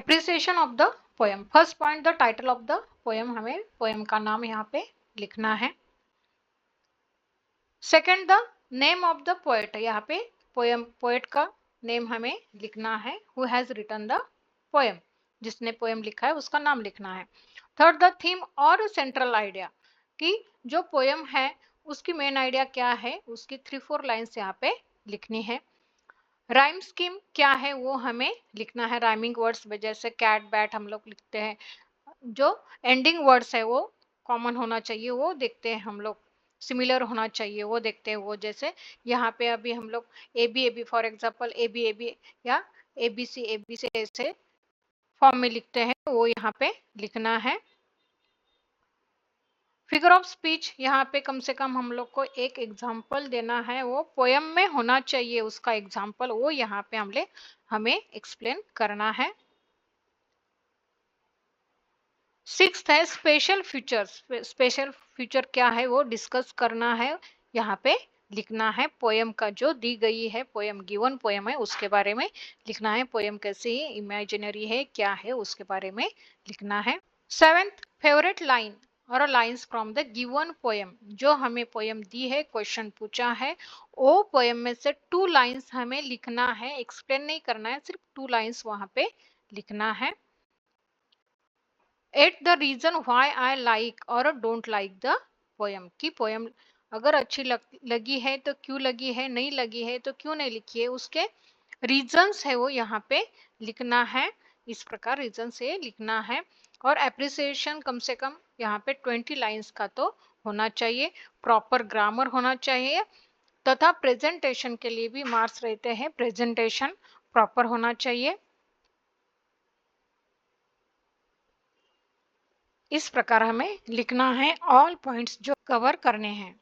Appreciation of the poem. First point, the title of the poem, हमें poem का नाम यहाँ पे लिखना है। Second, the name of the poet, यहाँ पे पोएट का नेम हमें लिखना है। Who has written the poem, जिसने पोएम लिखा है उसका नाम लिखना है। थर्ड, द थीम और सेंट्रल आइडिया, कि जो पोएम है उसकी मेन आइडिया क्या है, उसकी 3-4 लाइन्स यहाँ पे लिखनी है। राइम स्कीम क्या है वो हमें लिखना है। राइमिंग वर्ड्स में जैसे कैट बैट हम लोग लिखते हैं, जो एंडिंग वर्ड्स है वो कॉमन होना चाहिए, वो देखते हैं हम लोग, सिमिलर होना चाहिए वो देखते हैं। वो जैसे यहाँ पे अभी हम लोग A B for example A B या ए बी सी ऐसे फॉर्म में लिखते हैं, वो यहाँ पे लिखना है। फिगर ऑफ स्पीच, यहाँ पे कम से कम हम लोग को एक एग्जाम्पल देना है, वो पोयम में होना चाहिए उसका एग्जाम्पल, वो यहाँ पे हमें एक्सप्लेन करना है। सिक्स्थ है स्पेशल फीचर्स। स्पेशल फीचर क्या है वो डिस्कस करना है, यहाँ पे लिखना है। पोयम का जो दी गई है, पोयम गिवन पोयम है उसके बारे में लिखना है। पोयम कैसी है, इमेजिनरी है, क्या है, उसके बारे में लिखना है। सेवेंथ, फेवरेट लाइन और lines from the given poem, जो हमें पोयम दी है, क्वेश्चन पूछा है, वो पोयम में से 2 लाइन्स हमें लिखना है, एक्सप्लेन नहीं करना है, सिर्फ 2 लाइन्स वहां पे लिखना है। 8, the reason why I like और डोंट लाइक द पोयम, की पोयम अगर अच्छी लगी है तो क्यों लगी है, नहीं लगी है तो क्यों नहीं लिखी है, उसके रीजंस है वो यहाँ पे लिखना है। इस प्रकार रीजन से लिखना है। और एप्रिसिएशन कम से कम यहाँ पे 20 लाइंस का तो होना चाहिए। प्रॉपर ग्रामर होना चाहिए, तथा प्रेजेंटेशन के लिए भी मार्क्स रहते हैं, प्रेजेंटेशन प्रॉपर होना चाहिए। इस प्रकार हमें लिखना है, ऑल पॉइंट्स जो कवर करने हैं।